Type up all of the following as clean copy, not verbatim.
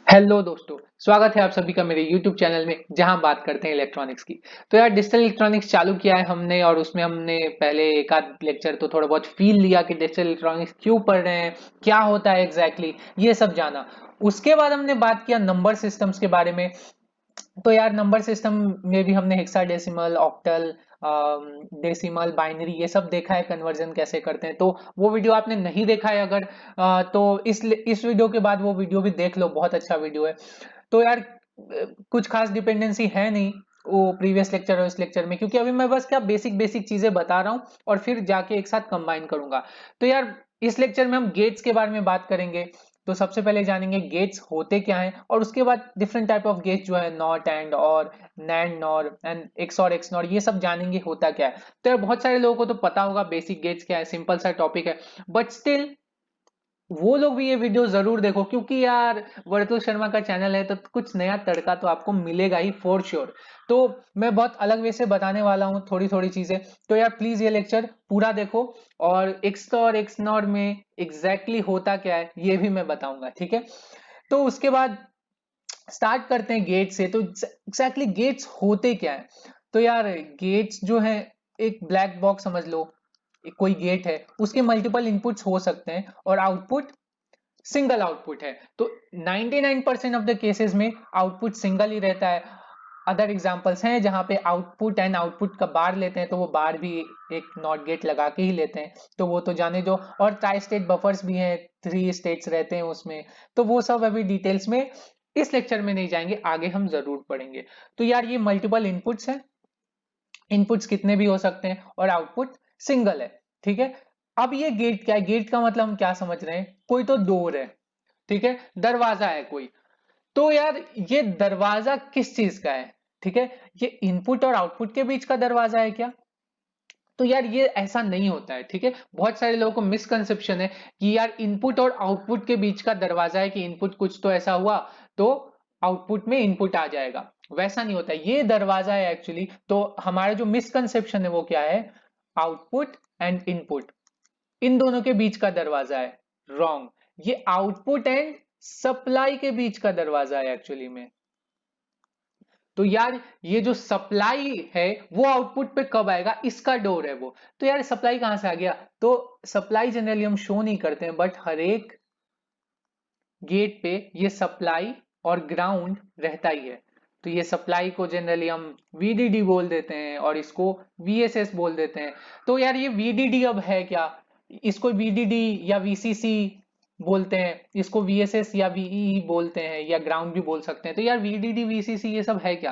Hello दोस्तों, स्वागत है आप सभी का मेरे YouTube चैनल में जहां बात करते हैं इलेक्ट्रॉनिक्स की। तो यार डिजिटल इलेक्ट्रॉनिक्स चालू किया है हमने और उसमें हमने पहले एक आध लेक्चर तो थोड़ा बहुत फील लिया कि डिजिटल इलेक्ट्रॉनिक्स क्यों पढ़ रहे हैं, क्या होता है एग्जैक्टली ये सब जाना। उसके बाद हमने बात किया नंबर सिस्टम्स के बारे में। तो यार नंबर सिस्टम में भी हमने हेक्साडेसिमल, ऑक्टल, डेसिमल, बाइनरी ये सब देखा है, कन्वर्जन कैसे करते हैं। तो वो वीडियो आपने नहीं देखा है अगर तो इस वीडियो के बाद वो वीडियो भी देख लो, बहुत अच्छा वीडियो है। तो यार कुछ खास डिपेंडेंसी है नहीं वो प्रीवियस लेक्चर और इस लेक्चर में, क्योंकि अभी मैं बस क्या बेसिक बेसिक चीजें बता रहा हूँ और फिर जाके एक साथ कंबाइन करूंगा। तो यार इस लेक्चर में हम गेट्स के बारे में बात करेंगे। तो सबसे पहले जानेंगे गेट्स होते क्या हैं और उसके बाद डिफरेंट टाइप ऑफ गेट्स जो है नॉट एंड और नैंड नॉर एंड एक्स और एक्स नॉर ये सब जानेंगे होता क्या है। तो यार बहुत सारे लोगों को तो पता होगा बेसिक गेट्स क्या है, सिंपल सा टॉपिक है, बट स्टिल वो लोग भी ये वीडियो जरूर देखो, क्योंकि यार वर्तुल शर्मा का चैनल है तो कुछ नया तड़का तो आपको मिलेगा ही फॉर श्योर। तो मैं बहुत अलग वे से बताने वाला हूँ थोड़ी थोड़ी चीजें। तो यार प्लीज ये लेक्चर पूरा देखो और एक्स और एक्स नॉर में एग्जैक्टली होता क्या है ये भी मैं बताऊंगा, ठीक है। तो उसके बाद स्टार्ट करते हैं गेट से। तो एग्जैक्टली गेट्स होते क्या है। तो यार गेट्स जो है एक ब्लैक बॉक्स समझ लो। कोई गेट है, उसके मल्टीपल इनपुट्स हो सकते हैं और आउटपुट सिंगल आउटपुट है। तो 99% ऑफ द केसेस में आउटपुट सिंगल ही रहता है। अदर एग्जांपल्स हैं जहां पे आउटपुट एंड आउटपुट का बार लेते हैं, तो वो बार भी एक नॉट गेट लगा के ही लेते हैं, तो वो तो जाने दो। और ट्राई स्टेट बफर्स भी हैं, 3 स्टेट्स रहते हैं उसमें। तो वो सब अभी डिटेल्स में इस लेक्चर में नहीं जाएंगे, आगे हम जरूर पढ़ेंगे। तो यार ये मल्टीपल इनपुट्स हैं, इनपुट्स कितने भी हो सकते हैं और आउटपुट सिंगल है, ठीक है। अब ये गेट क्या है, गेट का मतलब हम क्या समझ रहे हैं, कोई तो डोर है, ठीक है, दरवाजा है कोई। तो यार ये दरवाजा किस चीज का है, ठीक है, ये इनपुट और आउटपुट के बीच का दरवाजा है क्या। तो यार ये ऐसा नहीं होता है, ठीक है। बहुत सारे लोगों को मिसकंसेप्शन है कि यार इनपुट और आउटपुट के बीच का दरवाजा है कि इनपुट कुछ तो ऐसा हुआ तो आउटपुट में इनपुट आ जाएगा। वैसा नहीं होता है, ये दरवाजा है एक्चुअली। तो हमारा जो मिसकंसेप्शन है वो क्या है, आउटपुट एंड इनपुट इन दोनों के बीच का दरवाजा है। रॉन्ग, ये आउटपुट एंड सप्लाई के बीच का दरवाजा है एक्चुअली में। तो यार ये जो सप्लाई है वो आउटपुट पे कब आएगा, इसका डोर है वो। तो यार सप्लाई कहां से आ गया, तो सप्लाई जनरली हम शो नहीं करते हैं, बट हर एक गेट पे ये सप्लाई और ग्राउंड रहता ही है। तो ये सप्लाई को जनरली हम VDD बोल देते हैं और इसको VSS बोल देते हैं। तो यार ये VDD अब है क्या, इसको VDD या VCC बोलते हैं, इसको VSS या VEE बोलते हैं या ग्राउंड भी बोल सकते हैं। तो यार VDD VCC ये सब है क्या।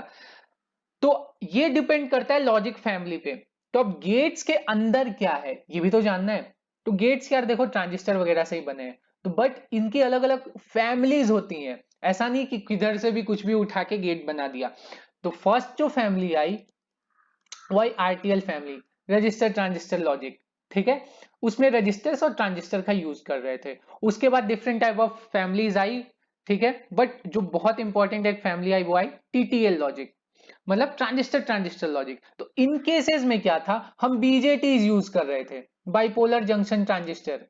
तो ये डिपेंड करता है लॉजिक फैमिली पे। तो अब गेट्स के अंदर क्या है ये भी तो जानना है। तो गेट्स यार देखो ट्रांजिस्टर वगैरह से ही बने हैं, तो बट इनकी अलग अलग फैमिलीज होती हैं। ऐसा नहीं कि किधर से भी कुछ भी उठा के गेट बना दिया। तो फर्स्ट जो फैमिली आई वही RTL family, register transistor logic, ठीक है। उसमें रजिस्टर्स और ट्रांजिस्टर का यूज कर रहे थे। उसके बाद डिफरेंट टाइप ऑफ फैमिलीज आई, ठीक है। बट जो बहुत इंपॉर्टेंट एक फैमिली आई वो आई TTL लॉजिक, मतलब ट्रांजिस्टर ट्रांजिस्टर लॉजिक। तो इन केसेस में क्या था, हम बीजेटीज यूज कर रहे थे, बाइपोलर जंक्शन ट्रांजिस्टर।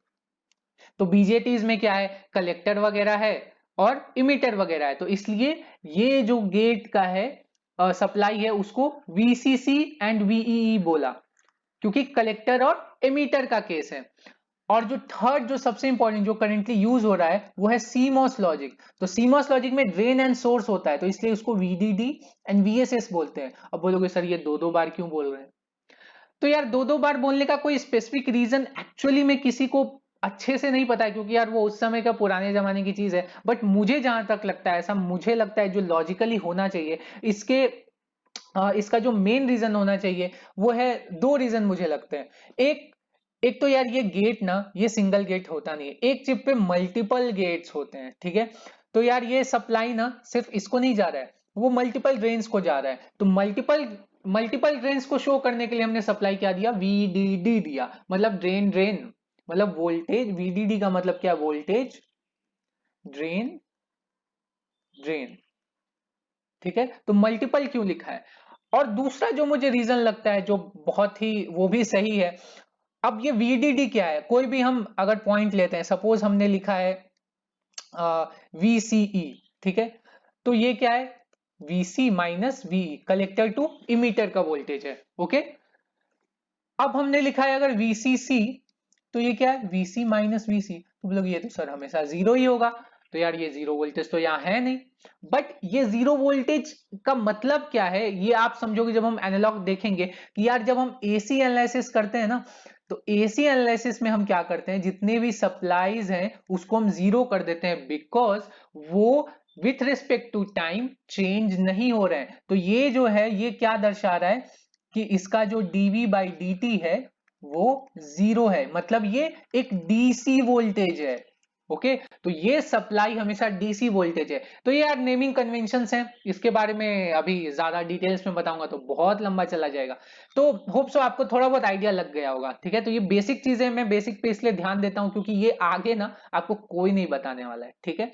तो बीजेटीज में क्या है, कलेक्टर वगैरह है और इमिटर वगैरह है। तो इसलिए ये जो गेट का है सप्लाई है उसको VCC एंड VEE बोला, क्योंकि कलेक्टर और एमीटर का केस है। और जो थर्ड जो सबसे इंपॉर्टेंट जो करेंटली यूज हो रहा है वो है CMOS लॉजिक। तो CMOS लॉजिक में ड्रेन एंड सोर्स होता है, तो इसलिए उसको VDD एंड VSS बोलते हैं। अब बोलोगे सर ये दो दो बार क्यों बोल रहे हैं। तो यार दो दो बार बोलने का कोई स्पेसिफिक रीजन एक्चुअली में किसी को अच्छे से नहीं पता है, क्योंकि यार वो उस समय का पुराने जमाने की चीज है। बट मुझे जहां तक लगता है, ऐसा मुझे लगता है जो लॉजिकली होना चाहिए इसके इसका जो मेन रीजन होना चाहिए वो है, दो रीजन मुझे लगते हैं। एक एक तो यार ये गेट ना, ये सिंगल गेट होता नहीं है, एक चिप पे मल्टीपल गेट्स होते हैं, ठीक है। तो यार ये सप्लाई ना सिर्फ इसको नहीं जा रहा है, वो मल्टीपल ड्रेन्स को जा रहा है। तो मल्टीपल मल्टीपल ड्रेन्स को शो करने के लिए हमने सप्लाई क्या दिया, VDD दिया, मतलब ड्रेन ड्रेन, मतलब वोल्टेज। VDD का मतलब क्या, वोल्टेज ड्रेन ड्रेन, ठीक है। तो मल्टीपल क्यों लिखा है। और दूसरा जो मुझे रीजन लगता है जो बहुत ही वो भी सही है, अब ये VDD क्या है, कोई भी हम अगर पॉइंट लेते हैं, सपोज हमने लिखा है VCE, ठीक है, तो ये क्या है, VC minus VE, collector to emitter का वोल्टेज है। ओके, अब हमने लिखा है अगर VCC, तो ये क्या है, VC माइनस VC, तो बोलोगे ये तो सर हमेशा जीरो ही होगा, तो यार ये जीरो वोल्टेज तो यहाँ है नहीं। बट ये जीरो वोल्टेज का मतलब क्या है, ये आप समझोगे जब हम एनालॉग देखेंगे कि यार जब हम AC एनालिसिस करते हैं ना, तो AC एनालिसिस में हम क्या करते हैं, जितने भी सप्लाईज हैं उसको हम जीरो कर देते हैं, बिकॉज वो with respect to time change नहीं हो रहे हैं। तो ये जो है ये क्या दर्शा रहा है कि इसका जो dV/dt है वो जीरो है, मतलब ये एक DC वोल्टेज है। ओके, तो ये सप्लाई हमेशा DC वोल्टेज है। तो ये यार नेमिंग कन्वेंशंस हैं, इसके बारे में अभी ज्यादा डिटेल्स में बताऊंगा तो बहुत लंबा चला जाएगा। तो होप सो आपको थोड़ा बहुत आइडिया लग गया होगा। ठीक है, तो ये बेसिक चीजें मैं बेसिक पे इसलिए ध्यान देता हूं क्योंकि ये आगे ना आपको कोई नहीं बताने वाला है। ठीक है,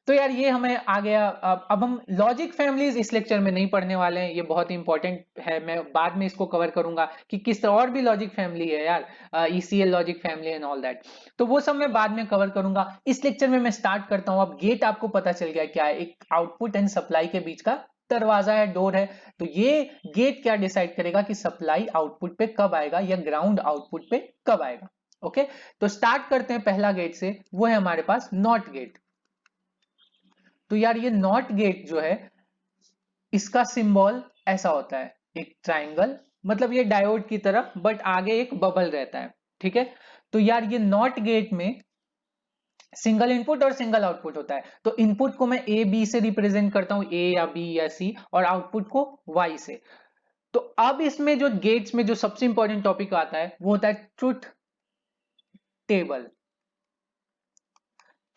तो यार ये हमें आ गया। अब हम लॉजिक फैमिलीज इस लेक्चर में नहीं पढ़ने वाले हैं, ये बहुत इंपॉर्टेंट है, मैं बाद में इसको कवर करूंगा कि किस और भी लॉजिक फैमिली है यार, ECL logic family and all that, तो वो सब मैं बाद में कवर करूंगा। इस लेक्चर में मैं स्टार्ट करता हूं। अब गेट आपको पता चल गया क्या है, एक आउटपुट एंड सप्लाई के बीच का दरवाजा है, डोर है। तो ये गेट क्या डिसाइड करेगा कि सप्लाई आउटपुट पे कब आएगा या ग्राउंड आउटपुट पे कब आएगा। ओके, तो स्टार्ट करते हैं पहला गेट से, वो है हमारे पास नॉट गेट। तो यार ये नॉट गेट जो है इसका सिंबल ऐसा होता है, एक ट्राइंगल, मतलब ये डायोड की तरह, बट आगे एक बबल रहता है। ठीक है, तो यार ये नॉट गेट में सिंगल इनपुट और सिंगल आउटपुट होता है। तो इनपुट को मैं A B से रिप्रेजेंट करता हूं, A या B या C, और आउटपुट को Y से। तो अब इसमें जो गेट्स में जो सबसे इंपॉर्टेंट टॉपिक आता है वो होता है ट्रुथ टेबल।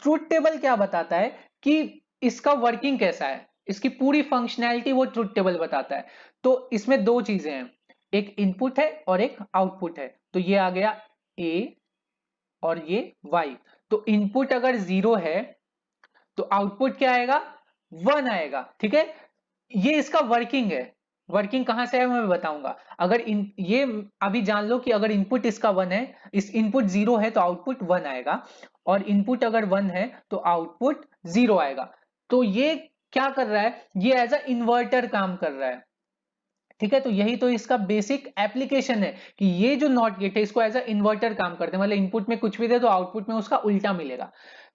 ट्रुथ टेबल क्या बताता है कि इसका वर्किंग कैसा है, इसकी पूरी फंक्शनैलिटी वो ट्रुथ टेबल बताता है। तो इसमें दो चीजें हैं, एक इनपुट है और एक आउटपुट है। तो ये आ गया A और ये Y। तो इनपुट अगर 0 है तो आउटपुट क्या आएगा, 1 आएगा। ठीक है, ये इसका वर्किंग है। वर्किंग कहां से है मैं बताऊंगा। अगर ये अभी जान लो कि अगर इनपुट इसका 1 है, इस इनपुट 0 है तो आउटपुट 1 आएगा, और इनपुट अगर 1 है तो आउटपुट 0 आएगा। तो ये क्या कर रहा है, ये एज अ इन्वर्टर काम कर रहा है। ठीक है, तो यही तो इसका बेसिक एप्लीकेशन है कि ये जो नॉट गेट है इसको एज अ इन्वर्टर काम करते हैं, मतलब इनपुट में कुछ भी दे तो आउटपुट में उसका उल्टा मिलेगा।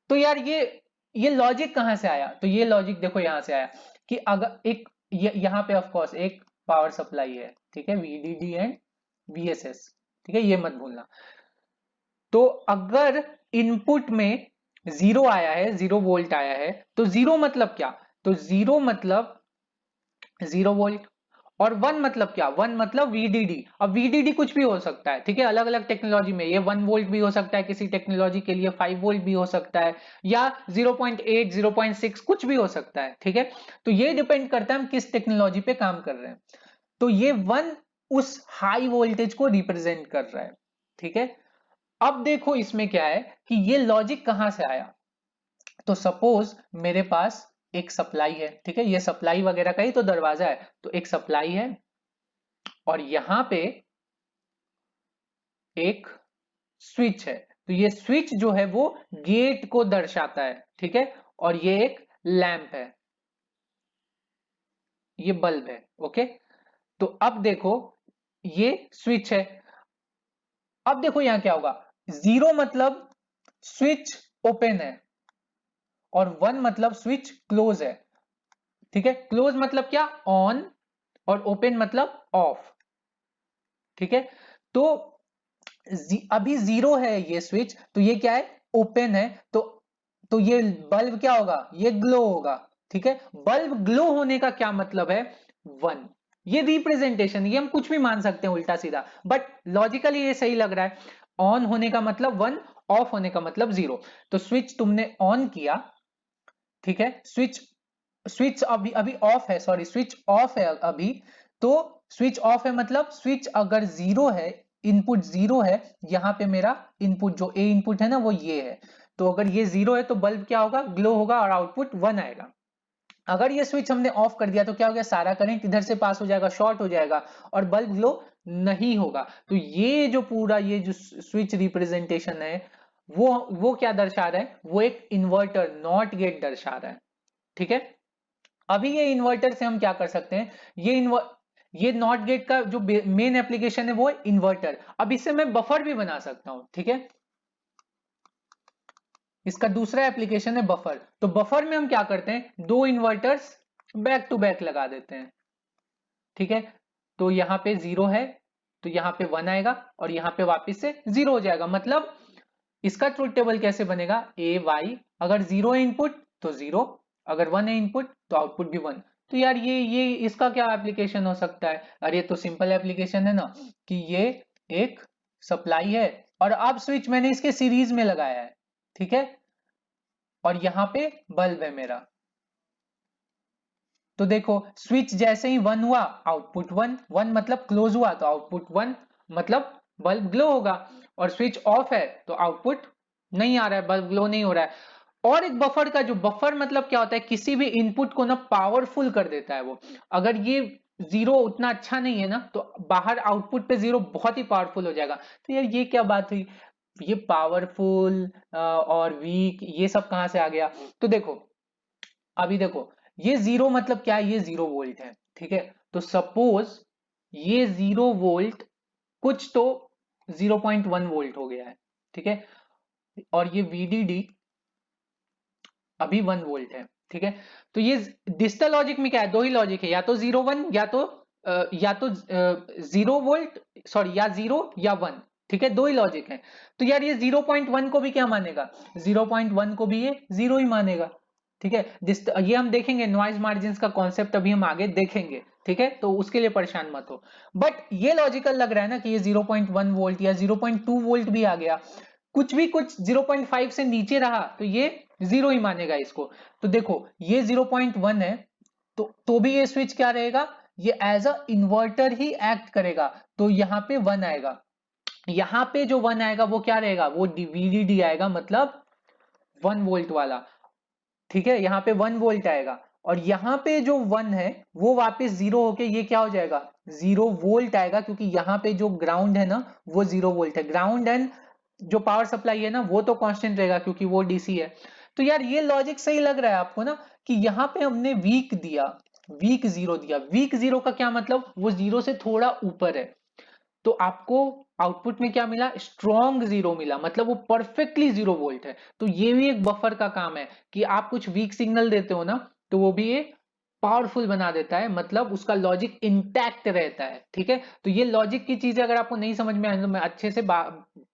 तो यार ये लॉजिक कहां से आया, तो ये लॉजिक देखो यहां से आया कि अगर एक यहां पे ऑफ कोर्स एक पावर सप्लाई है, ठीक है, VDD एंड VSS। ठीक है, ये मत भूलना। तो अगर इनपुट में 0 आया है, 0 वोल्ट आया है, तो 0 मतलब क्या, तो 0 मतलब 0 वोल्ट, और 1 मतलब क्या, 1 मतलब VDD। अब VDD कुछ भी हो सकता है, ठीक है, अलग अलग टेक्नोलॉजी में ये 1 वोल्ट भी हो सकता है, किसी टेक्नोलॉजी के लिए 5 वोल्ट भी हो सकता है, या 0.8 0.6 कुछ भी हो सकता है। ठीक है, तो ये डिपेंड करता है हम किस टेक्नोलॉजी पे काम कर रहे हैं। तो ये 1 उस हाई वोल्टेज को रिप्रेजेंट कर रहा है। ठीक है, अब देखो इसमें क्या है कि ये लॉजिक कहां से आया। तो सपोज मेरे पास एक सप्लाई है, ठीक है, ये सप्लाई वगैरह का ही तो दरवाजा है, तो एक सप्लाई है और यहां पे एक स्विच है। तो ये स्विच जो है वो गेट को दर्शाता है। ठीक है, और ये एक लैंप है, ये बल्ब है। ओके, तो अब देखो ये स्विच है। अब देखो यहां क्या होगा, 0 मतलब स्विच ओपन है और 1 मतलब स्विच क्लोज है। ठीक है, क्लोज मतलब क्या, ऑन, और ओपन मतलब ऑफ। ठीक है, तो अभी 0 है ये स्विच, तो ये क्या है, ओपन है। तो ये बल्ब क्या होगा, ये ग्लो होगा। ठीक है, बल्ब ग्लो होने का क्या मतलब है, 1। ये रिप्रेजेंटेशन, ये हम कुछ भी मान सकते हैं उल्टा सीधा, बट लॉजिकली ये सही लग रहा है। ऑन होने का मतलब 1, ऑफ होने का मतलब 0। तो स्विच तुमने ऑन किया, ठीक है, स्विच स्विच अभी अभी ऑफ है, सॉरी स्विच ऑफ है अभी। तो स्विच ऑफ है मतलब स्विच अगर 0 है, इनपुट 0 है, यहां पे मेरा इनपुट जो ए इनपुट है ना वो ये है। तो अगर ये 0 है तो बल्ब क्या होगा, ग्लो होगा और आउटपुट 1 आएगा। अगर ये स्विच हमने ऑफ कर दिया तो क्या हो गया, सारा करंट इधर से पास हो जाएगा, शॉर्ट हो जाएगा और बल्ब ग्लो नहीं होगा। तो ये जो पूरा ये जो स्विच रिप्रेजेंटेशन है वो क्या दर्शा रहा है, वो एक इन्वर्टर नॉट गेट दर्शा रहा है। ठीक है। अभी ये इन्वर्टर से हम क्या कर सकते हैं, ये नॉट गेट का जो मेन एप्लीकेशन है वो है इन्वर्टर। अब इससे मैं बफर भी बना सकता हूं, ठीक है। इसका दूसरा एप्लीकेशन है बफर। तो बफर में हम क्या करते हैं, दो इन्वर्टर्स बैक टू बैक लगा देते हैं, ठीक है। तो यहां पे 0 है तो यहां पे 1 आएगा और यहां पे वापस से 0 हो जाएगा। मतलब इसका ट्रुथ टेबल कैसे बनेगा, ए वाई, अगर 0 है इनपुट तो 0, अगर 1 है इनपुट तो आउटपुट भी 1। तो यार ये इसका क्या एप्लीकेशन हो सकता है, अरे ये तो सिंपल एप्लीकेशन है ना, कि ये एक सप्लाई है और अब स्विच मैंने इसके सीरीज में लगाया है, ठीक है, और यहां पे बल्ब है मेरा। तो देखो स्विच जैसे ही 1 हुआ आउटपुट 1, 1 मतलब क्लोज हुआ तो आउटपुट 1, मतलब बल्ब ग्लो होगा। और स्विच ऑफ है तो आउटपुट नहीं आ रहा है, बल्ब ग्लो नहीं हो रहा है। और एक बफर का, जो बफर मतलब क्या होता है, किसी भी इनपुट को ना पावरफुल कर देता है वो। अगर ये 0 उतना अच्छा नहीं है ना तो बाहर आउटपुट पे 0 बहुत ही पावरफुल हो जाएगा। तो यार ये क्या बात हुई, ये पावरफुल और वीक ये सब कहां से आ गया। तो देखो अभी देखो ये 0 मतलब क्या है, ये 0 वोल्ट है, ठीक है। तो सपोज ये 0 वोल्ट कुछ तो 0.1 वोल्ट हो गया है, ठीक है। और ये VDD अभी 1 वोल्ट है, ठीक है। तो ये डिजिटल लॉजिक में क्या है, दो ही लॉजिक है, या तो 0 1 या तो 0 वोल्ट, सॉरी, या 0 या 1, ठीक है, दो ही लॉजिक है। तो यार ये 0.1 को भी क्या मानेगा, 0.1 को भी ये 0 ही मानेगा, ठीक है। ये हम देखेंगे नॉइज मार्जिन का कॉन्सेप्ट अभी हम आगे देखेंगे, ठीक है, तो उसके लिए परेशान मत हो। बट ये लॉजिकल लग रहा है ना कि ये 0.1 वोल्ट या 0.2 वोल्ट भी आ गया, कुछ भी कुछ 0.5 से नीचे रहा तो ये 0 ही मानेगा इसको। तो देखो ये 0.1 है तो भी ये स्विच क्या रहेगा, ये एज अ इन्वर्टर ही एक्ट करेगा। तो यहाँ पे 1 आएगा, यहाँ पे जो 1 आएगा वो क्या रहेगा, वो VDD आएगा, मतलब 1 वोल्ट वाला, ठीक है। यहाँ पे 1 वोल्ट आएगा और यहाँ पे जो 1 है वो वापस 0 होके ये क्या हो जाएगा, 0 वोल्ट आएगा, क्योंकि यहाँ पे जो ग्राउंड है ना वो 0 वोल्ट है। ग्राउंड एंड जो पावर सप्लाई है ना वो तो कांस्टेंट रहेगा क्योंकि वो डीसी है। तो यार ये लॉजिक सही लग रहा है आपको ना, कि यहाँ पे हमने वीक दिया, वीक 0 दिया। वीक 0 का क्या मतलब, वो 0 से थोड़ा ऊपर है। तो आपको आउटपुट में क्या मिला, स्ट्रॉन्ग 0 मिला, मतलब वो परफेक्टली 0 वोल्ट है। तो ये भी एक बफर का काम है कि आप कुछ वीक सिग्नल देते हो ना तो वो भी ये पावरफुल बना देता है, मतलब उसका लॉजिक इंटैक्ट रहता है, ठीक है। तो ये लॉजिक की चीजें अगर आपको नहीं समझ में आए तो मैं अच्छे से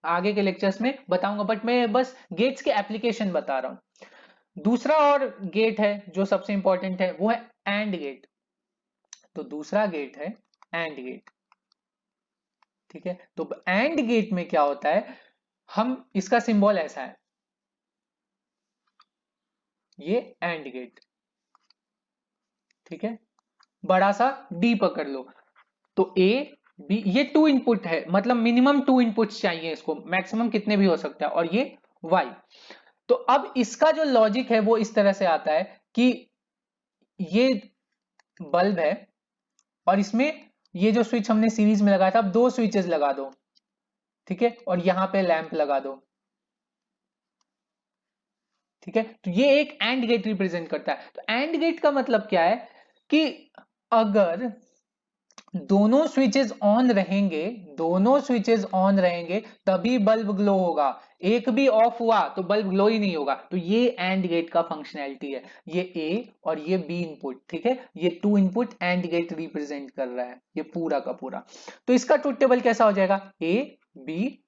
आगे के लेक्चर्स में बताऊंगा, बट मैं बस गेट्स के एप्लीकेशन बता रहा हूं। दूसरा और गेट है जो सबसे इंपॉर्टेंट है वो है एंड गेट। तो दूसरा गेट है एंड गेट, ठीक है। तो एंड गेट में क्या होता है, हम इसका सिंबल ऐसा है, ये एंड गेट, ठीक है। बड़ा सा डी पकड़ लो। तो ए बी, ये 2 इनपुट है, मतलब मिनिमम 2 इनपुट्स चाहिए इसको, मैक्सिमम कितने भी हो सकता है, और ये वाई। तो अब इसका जो लॉजिक है वो इस तरह से आता है कि ये बल्ब है और इसमें ये जो स्विच हमने सीरीज में लगाया था, अब दो स्विचेस लगा दो, ठीक है, और यहां पे लैंप लगा दो, ठीक है। तो ये एक एंड गेट रिप्रेजेंट करता है। तो एंड गेट का मतलब क्या है कि अगर दोनों स्विचेस ऑन रहेंगे, दोनों स्विचेस ऑन रहेंगे तभी बल्ब ग्लो होगा, एक भी ऑफ हुआ तो बल्ब ग्लो ही नहीं होगा। तो ये एंड गेट का फंक्शनैलिटी है, ये ए और ये बी इनपुट, ठीक है, ये 2 इनपुट एंड गेट रिप्रेजेंट कर रहा है, ये पूरा का पूरा। तो इसका ट्रुथ टेबल कैसा हो जाएगा, ए बी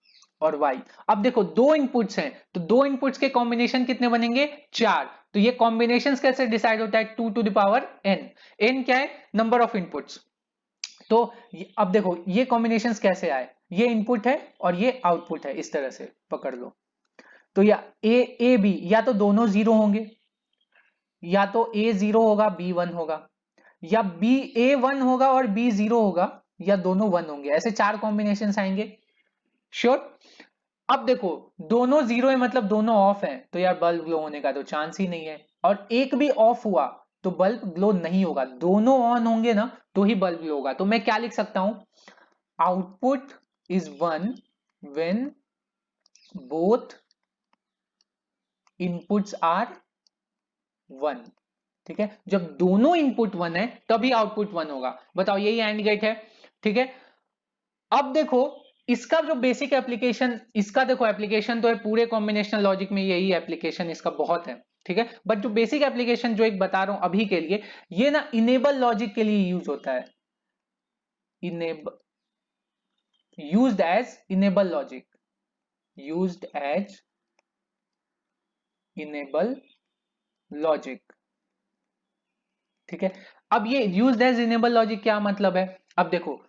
और y। अब देखो दो इनपुट्स हैं तो दो इनपुट्स के कॉम्बिनेशन कितने बनेंगे, 4। तो ये कॉम्बिनेशंस कैसे डिसाइड होता है, 2 to the power n। n क्या है, नंबर ऑफ इनपुट्स। तो अब देखो ये कॉम्बिनेशंस कैसे आए, ये इनपुट है और ये आउटपुट है, इस तरह से पकड़ लो। तो या ए बी, या तो दोनों 0 होंगे, या तो ए 0 होगा बी 1 होगा, या बी ए 1 होगा और बी 0 होगा, या दोनों 1 होंगे। ऐसे 4 कॉम्बिनेशन आएंगे, श्योर। अब देखो दोनों 0 है मतलब दोनों ऑफ है, तो यार बल्ब ग्लो होने का तो चांस ही नहीं है। और एक भी ऑफ हुआ तो बल्ब ग्लो नहीं होगा, दोनों ऑन होंगे ना तो ही बल्ब ग्लो होगा। तो मैं क्या लिख सकता हूं, output is 1 when both inputs are 1, ठीक है, जब दोनों इनपुट 1 है तभी आउटपुट 1 होगा। बताओ, यही एंड गेट है। ठीक है, अब देखो इसका जो बेसिक एप्लीकेशन, इसका देखो एप्लीकेशन तो है पूरे कॉम्बिनेशनल लॉजिक में, यही एप्लीकेशन इसका बहुत है। ठीक है, बट जो बेसिक एप्लीकेशन जो एक बता रहा हूं अभी के लिए, ये ना इनेबल लॉजिक के लिए यूज होता है। Enable, used as enable logic, used as enable logic. ठीक है, अब ये यूज्ड एज इनेबल लॉजिक क्या मतलब है? अब देखो,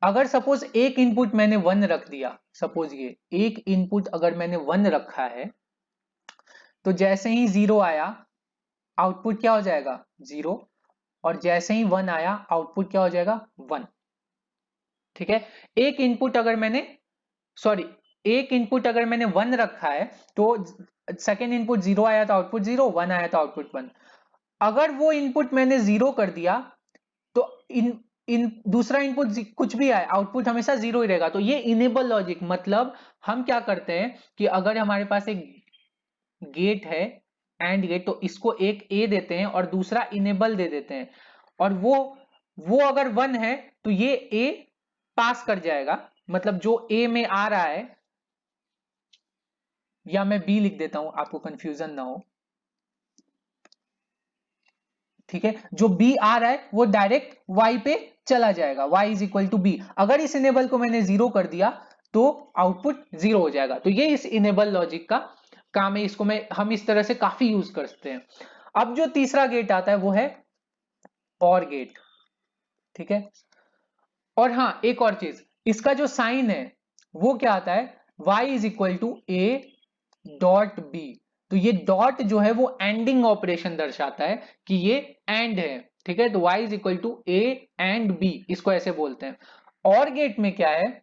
अगर सपोज एक इनपुट मैंने 1 रख दिया, सपोज ये एक इनपुट अगर मैंने 1 रखा है, तो जैसे ही 0 आया आउटपुट क्या हो जाएगा? 0। और जैसे ही 1 आया आउटपुट क्या हो जाएगा? 1। ठीक है, एक इनपुट अगर मैंने, सॉरी, एक इनपुट अगर मैंने 1 रखा है तो सेकेंड इनपुट 0 आया तो आउटपुट 0, 1 आया तो आउटपुट 1। अगर वो इनपुट मैंने 0 कर दिया तो इन इन दूसरा इनपुट कुछ भी आए आउटपुट हमेशा 0 ही रहेगा। तो ये इनेबल लॉजिक, मतलब हम क्या करते हैं कि अगर हमारे पास एक गेट है, एंड गेट, तो इसको एक ए देते हैं और दूसरा इनेबल दे देते हैं, और वो अगर 1 है तो ये ए पास कर जाएगा, मतलब जो ए में आ रहा है, या मैं बी लिख देता हूं आपको कंफ्यूजन ना हो। ठीक है, जो बी आ रहा है वो डायरेक्ट वाई पे चला जाएगा, y is equal to B. अगर इस इनेबल को मैंने 0 कर दिया तो आउटपुट 0 हो जाएगा। तो ये इस इनेबल लॉजिक का काम है, इसको हम इस तरह से काफी यूज करते हैं। अब जो तीसरा गेट आता है वो है और गेट। ठीक है, और हाँ एक और चीज, इसका जो साइन है वो क्या आता है? y is equal to A dot B. तो ये डॉट जो है वो एंडिंग ऑपरेशन दर्शाता है कि ये एंड है। ठीक है, तो y is equal to A and B, इसको ऐसे बोलते हैं। और गेट में क्या है?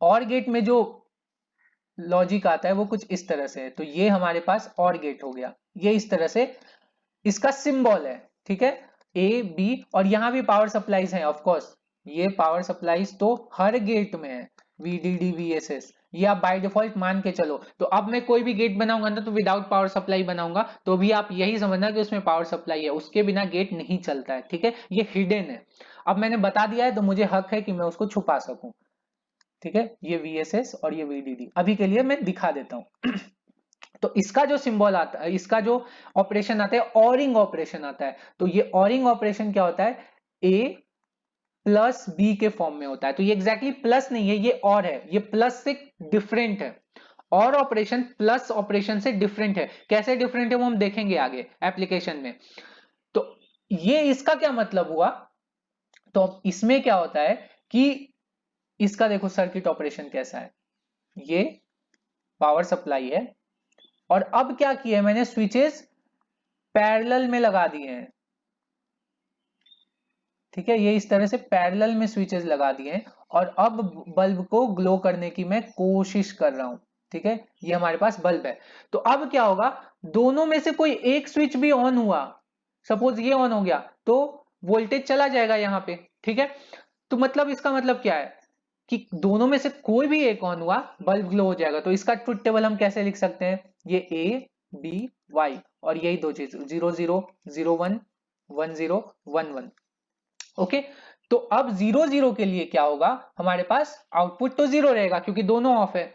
और गेट में जो लॉजिक आता है वो कुछ इस तरह से है। तो ये हमारे पास और गेट हो गया, ये इस तरह से इसका सिंबल है। ठीक है, ए बी, और यहां भी पावर सप्लाईज है ऑफ कोर्स, ये पावर सप्लाईज तो हर गेट में है, वीडीडी वीएसएस, ये आप बाय डिफॉल्ट मान के चलो। तो अब मैं कोई भी गेट बनाऊंगा ना तो विदाउट पावर सप्लाई बनाऊंगा, तो भी आप यही समझना कि उसमें पावर सप्लाई है, उसके बिना गेट नहीं चलता है। ठीक है, ये हिडन है, अब मैंने बता दिया है तो मुझे हक है कि मैं उसको छुपा सकूं। ठीक है, ये वीएसएस और ये वीडीडी अभी के लिए मैं दिखा देता हूं। तो इसका जो सिंबल आता है, इसका जो ऑपरेशन आता है, ऑरिंग ऑपरेशन आता है। तो ये ऑरिंग ऑपरेशन क्या होता है? ए प्लस बी के फॉर्म में होता है। तो ये एग्जैक्टली प्लस नहीं है, ये और है, ये प्लस से डिफरेंट है। और ऑपरेशन प्लस ऑपरेशन से डिफरेंट है। कैसे डिफरेंट है वो हम देखेंगे आगे एप्लीकेशन में। तो ये इसका क्या मतलब हुआ? तो इसमें क्या होता है कि इसका देखो सर्किट ऑपरेशन कैसा है, ये पावर सप्लाई है, और अब क्या किया है मैंने? स्विचेस पैरेलल में लगा दिए हैं। ठीक है, ये इस तरह से पैरेलल में स्विचेस लगा दिए हैं, और अब बल्ब को ग्लो करने की मैं कोशिश कर रहा हूं। ठीक है, ये हमारे पास बल्ब है। तो अब क्या होगा? दोनों में से कोई एक स्विच भी ऑन हुआ, सपोज ये ऑन हो गया, तो वोल्टेज चला जाएगा यहां पे। ठीक है, तो मतलब इसका मतलब क्या है कि दोनों में से कोई भी एक ऑन हुआ बल्ब ग्लो हो जाएगा। तो इसका ट्रुथ टेबल हम कैसे लिख सकते हैं? ये ए बी वाई, और यही दो चीज 0 0 0 1 1 0 1 1। ओके, तो अब 0 0 के लिए क्या होगा? हमारे पास आउटपुट तो 0 रहेगा क्योंकि दोनों ऑफ है।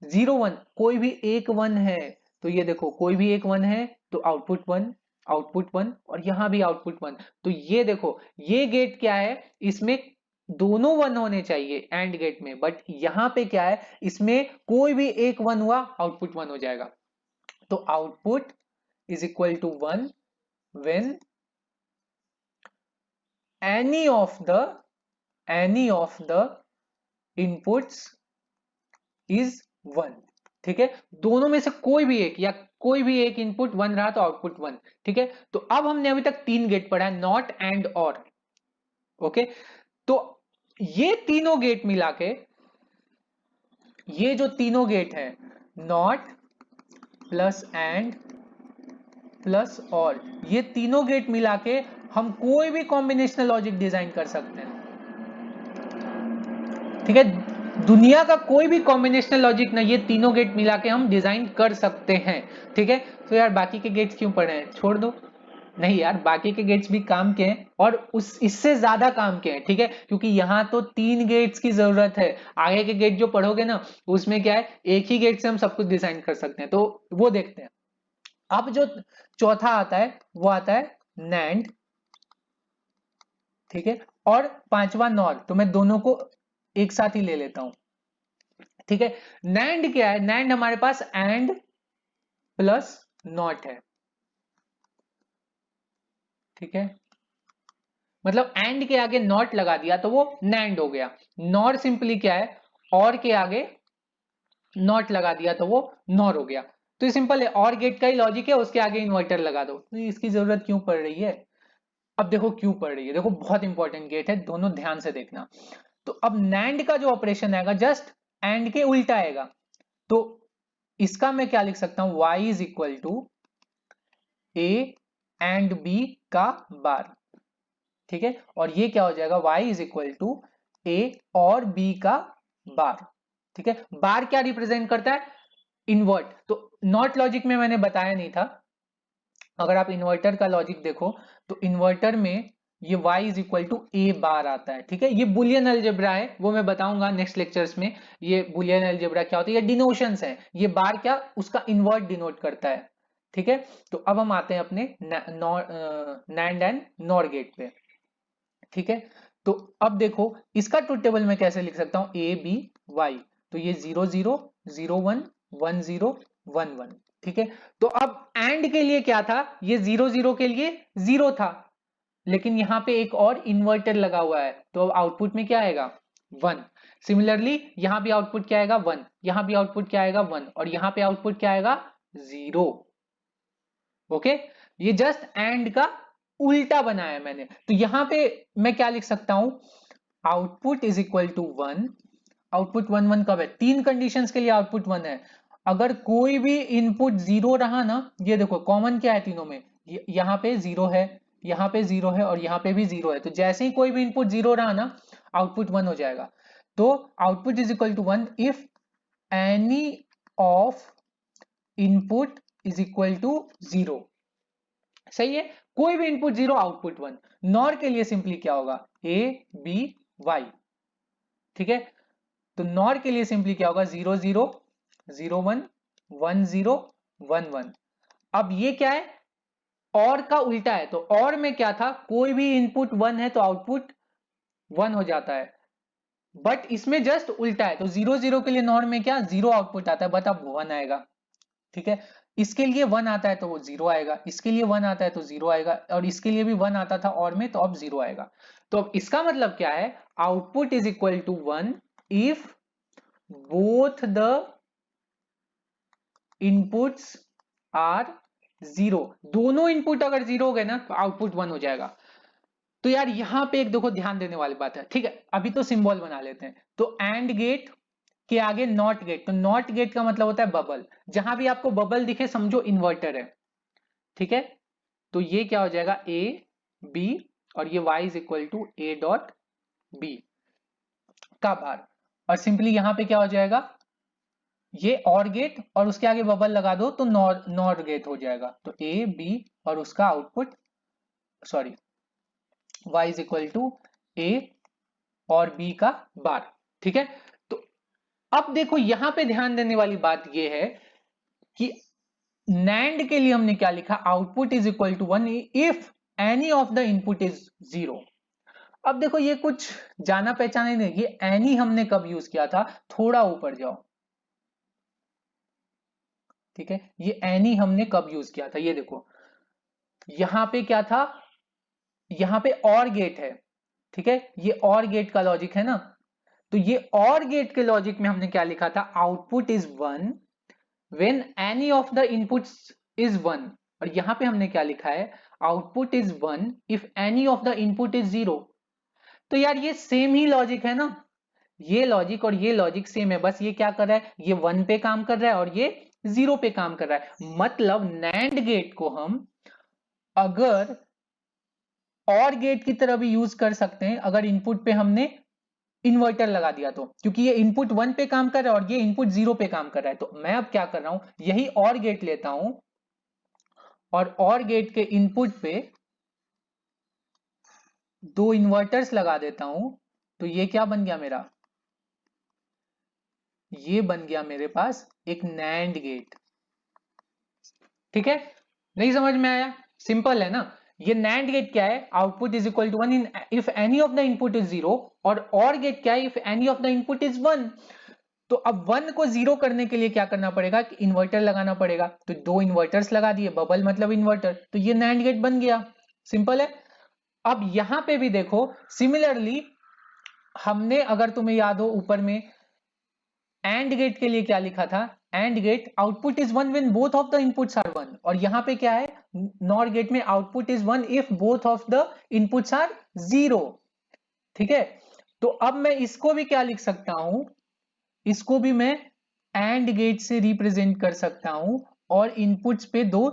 0 1 कोई भी एक 1 है, तो ये देखो कोई भी एक 1 है तो आउटपुट 1, आउटपुट 1, और यहां भी आउटपुट 1। तो ये देखो, ये गेट क्या है? इसमें दोनों 1 होने चाहिए एंड गेट में, बट यहां पे क्या है? इसमें कोई भी एक 1 हुआ आउटपुट 1 हो जाएगा। तो output is equal to 1 when any of the inputs is 1। ठीक है, दोनों में से कोई भी एक, या कोई भी एक इनपुट 1 रहा तो आउटपुट 1। ठीक है, तो अब हमने अभी तक 3 गेट पढ़ा है, नॉट एंड और। ओके, तो ये तीनों गेट मिला के, ये जो तीनों गेट है, नॉट प्लस एंड प्लस और, ये तीनों गेट मिला के हम कोई भी कॉम्बिनेशनल लॉजिक डिजाइन कर सकते हैं। ठीक है, दुनिया का कोई भी कॉम्बिनेशनल लॉजिक ना, ये तीनों गेट मिला के हम डिजाइन कर सकते हैं। ठीक है, तो यार बाकी के गेट्स क्यों पढ़े हैं, छोड़ दो। नहीं यार, बाकी के गेट्स भी काम के हैं और उस इससे ज्यादा काम के हैं, ठीक है, क्योंकि यहाँ तो 3 गेट्स की जरूरत है। आगे के गेट जो पढ़ोगे ना, उसमें क्या है, एक ही गेट से हम सब कुछ डिजाइन कर सकते हैं, तो वो देखते हैं। अब जो चौथा आता है वो आता है नैंड, ठीक है, और पांचवा नॉर, तो मैं दोनों को एक साथ ही ले लेता हूं, ठीक है। नैंड क्या है, नैंड हमारे पास एंड प्लस नॉट है, ठीक है, मतलब एंड के आगे नॉट लगा दिया तो वो नैंड हो गया। नॉर सिंपली क्या है, और के आगे नॉट लगा दिया तो वो नॉर हो गया। तो ये सिंपल है, और गेट का ही लॉजिक है, उसके आगे इन्वर्टर लगा दो। तो इसकी जरूरत क्यों पड़ रही है, अब देखो क्यों पड़ रही है, देखो बहुत इंपॉर्टेंट गेट है, दोनों ध्यान से देखना। तो अब नैंड का जो ऑपरेशन आएगा जस्ट एंड के उल्टा आएगा, तो इसका मैं क्या लिख सकता हूं, y is equal to A and B का बार, ठीक है, और ये क्या हो जाएगा, y is equal to A और b का बार, ठीक है। बार क्या रिप्रेजेंट करता है, इन्वर्ट। तो नॉट लॉजिक में मैंने बताया नहीं था, अगर आप इन्वर्टर का लॉजिक देखो तो इन्वर्टर में ये y इज इक्वल टू ए बार आता है, ठीक है। ये बुलियन अलजेब्रा है, वो मैं बताऊंगा नेक्स्ट लेक्चर्स में, ये बुलियन अलजेब्रा क्या होता है, ये डिनोशंस है, ये बार क्या उसका इन्वर्ट डिनोट करता है, ठीक है। तो अब हम आते हैं अपने नैंड एंड नॉर गेट पे, ठीक है। तो अब देखो इसका ट्रुथ टेबल मैं कैसे लिख सकता हूं, ए बी वाई, तो ये 0 0 0 1 1 0 1 1, ठीक है। तो अब एंड के लिए क्या था, ये 0 0 के लिए 0 था, लेकिन यहां पे एक और इन्वर्टर लगा हुआ है, तो अब आउटपुट में क्या आएगा, 1। सिमिलरली यहां भी आउटपुट क्या आएगा, 1, यहां भी आउटपुट क्या आएगा, 1, और यहां पे आउटपुट क्या आएगा, 0। ओके, ये जस्ट एंड का उल्टा बनाया मैंने, तो यहां पे मैं क्या लिख सकता हूं, output is equal to 1। Output 1 1 कब है, 3 कंडीशंस के लिए आउटपुट 1 है। अगर कोई भी इनपुट 0 रहा ना, ये देखो कॉमन क्या है तीनों में, यहाँ पे 0 है, यहाँ पे 0 है, और यहाँ पे भी 0 है, तो जैसे ही कोई भी इनपुट 0 रहा ना, आउटपुट 1 हो जाएगा। तो output is equal to 1 if any of input is equal to 0, सही है, कोई भी इनपुट 0 आउटपुट 1। नॉर के लिए सिंपली क्या होगा, ए बी वाई, ठीक है। तो नॉर के लिए सिंपली क्या होगा, 0 0 0 1 1 0 1 1। अब ये क्या है, और का उल्टा है, तो और में क्या था, कोई भी इनपुट 1 है तो आउटपुट 1 हो जाता है, बट इसमें जस्ट उल्टा है, तो 0 0 के लिए नॉर में क्या 0 आउटपुट आता है, बट अब 1 आएगा, ठीक है। इसके लिए 1 आता है तो वो 0 आएगा, इसके लिए 1 आता है तो 0 आएगा, और इसके लिए भी 1 आता था और में, तो अब 0 आएगा। तो अब इसका मतलब क्या है, output is equal to 1 if both the inputs are 0। दोनों इनपुट अगर 0 हो गए ना तो आउटपुट 1 हो जाएगा। तो यार यहां पे एक देखो ध्यान देने वाली बात है, ठीक है, अभी तो सिंबल बना लेते हैं। तो एंड गेट के आगे नॉट गेट, तो नॉट गेट का मतलब होता है बबल, जहां भी आपको बबल दिखे समझो इन्वर्टर है, ठीक है। तो ये क्या हो जाएगा, ए बी, और ये y is equal to A dot B का बार, और सिंपली यहां पे क्या हो जाएगा, ये और गेट और उसके आगे बबल लगा दो तो नॉर नॉर गेट हो जाएगा। तो ए बी और उसका output, sorry, y is equal to A और b का बार, ठीक है। तो अब देखो यहां पे ध्यान देने वाली बात यह है कि नैंड के लिए हमने क्या लिखा, output is equal to 1 if any of the input is 0। अब देखो ये कुछ जाना पहचाना नहीं, ये एनी हमने कब यूज किया था, थोड़ा ऊपर जाओ, ठीक है, ये एनी हमने कब यूज किया था, ये देखो यहां पे क्या था, यहां पे और गेट है, ठीक है, ये और गेट का लॉजिक है ना। तो ये और गेट के लॉजिक में हमने क्या लिखा था, output is 1 when any of the inputs is 1, और यहां पे हमने क्या लिखा है, output is 1 if any of the input is 0। तो यार ये सेम ही लॉजिक है ना, ये लॉजिक और ये लॉजिक सेम है, बस ये क्या कर रहा है, ये 1 पे काम कर रहा है और ये 0 पे काम कर रहा है। मतलब नैंड गेट को हम अगर और गेट की तरह भी यूज कर सकते हैं, अगर इनपुट पे हमने इन्वर्टर लगा दिया तो, क्योंकि ये इनपुट 1 पे काम कर रहा है और ये इनपुट 0 पे काम कर रहा है। तो मैं अब क्या कर रहा हूं, यही और गेट लेता हूं और गेट के इनपुट पे 2 इन्वर्टर्स लगा देता हूं, तो ये क्या बन गया मेरा, ये बन गया मेरे पास एक नैंड गेट। ठीक है, नहीं समझ में आया? सिंपल है ना। ये नैंड गेट क्या है, output is equal to 1 in if any of the input is 0, OR gate क्या है, if any of the input is 1। तो अब 1 को 0 करने के लिए क्या करना पड़ेगा कि इन्वर्टर लगाना पड़ेगा, तो 2 इन्वर्टर्स लगा दिए, बबल मतलब इन्वर्टर, तो ये नैंड गेट बन गया। सिंपल है। अब यहां पे भी देखो सिमिलरली, हमने अगर तुम्हें याद हो ऊपर में एंड गेट के लिए क्या लिखा था, AND gate output is 1 when both of the inputs are 1, और यहां पे क्या है, नॉर गेट में output is 1 if both of the inputs are 0। ठीक है, तो अब मैं इसको भी क्या लिख सकता हूं, इसको भी मैं एंड गेट से रिप्रेजेंट कर सकता हूं, और इनपुट्स पे 2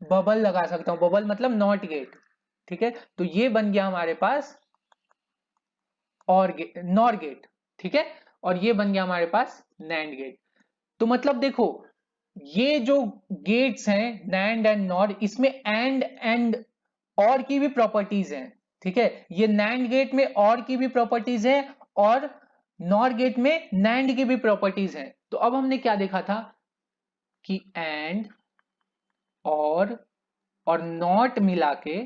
बबल लगा सकता हूं, बबल मतलब नॉट गेट। ठीक है, तो ये बन गया हमारे पास नॉर गेट। ठीक है, और ये बन गया हमारे पास नैंड गेट। तो मतलब देखो, ये जो गेट्स हैं नैंड एंड नॉर, इसमें एंड और की भी प्रॉपर्टीज हैं। ठीक है, ये नैंड गेट में और की भी प्रॉपर्टीज है, और नॉर गेट में नैंड की भी प्रॉपर्टीज हैं। तो अब हमने क्या देखा था कि एंड और नॉट मिला के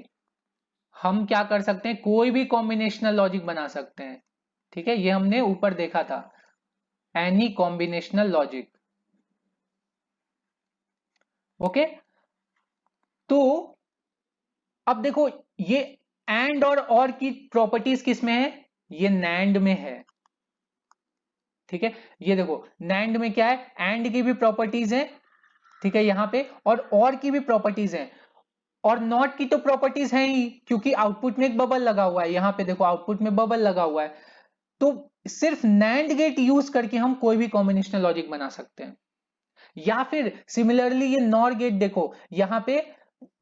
हम क्या कर सकते हैं, कोई भी कॉम्बिनेशनल लॉजिक बना सकते हैं। ठीक है, ये हमने ऊपर देखा था, एनी कॉम्बिनेशनल लॉजिक। ओके, तो अब देखो, ये एंड और की प्रॉपर्टीज किस में है, ये नैंड में है। ठीक है, ये देखो नैंड में क्या है, एंड की भी प्रॉपर्टीज है, ठीक है यहां पे, और की भी प्रॉपर्टीज है, और नॉट की तो प्रॉपर्टीज है ही, क्योंकि आउटपुट में एक बबल लगा हुआ है, यहां पे देखो आउटपुट में बबल लगा हुआ है। तो सिर्फ नैंड गेट यूज करके हम कोई भी कॉम्बिनेशनल लॉजिक बना सकते हैं। या फिर सिमिलरली ये नॉर गेट देखो, यहां पे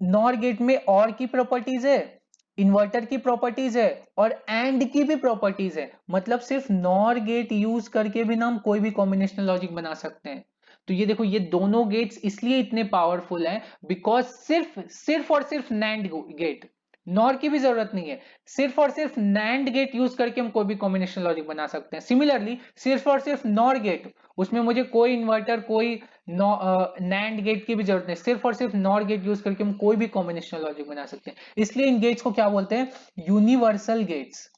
नॉर गेट में और की प्रॉपर्टीज है, इन्वर्टर की प्रॉपर्टीज है, और एंड की भी प्रॉपर्टीज है, मतलब सिर्फ नॉर गेट यूज करके भी ना हम कोई भी कॉम्बिनेशनल लॉजिक बना सकते हैं। तो ये देखो, ये दोनों गेट्स इसलिए इतने पावरफुल हैं बिकॉज सिर्फ सिर्फ और सिर्फ नैंड गेट, नॉर की भी जरूरत नहीं है, सिर्फ और सिर्फ नैंड गेट यूज करके हम कोई भी कॉम्बिनेशन लॉजिक बना सकते हैं। सिमिलरली सिर्फ और सिर्फ नॉर गेट, उसमें मुझे कोई इन्वर्टर कोई नैंड गेट की भी जरूरत नहीं, सिर्फ और सिर्फ नॉर गेट यूज करके हम कोई भी कॉम्बिनेशनल लॉजिक बना सकते हैं। इसलिए इन गेट्स को क्या बोलते हैं, यूनिवर्सल गेट्स।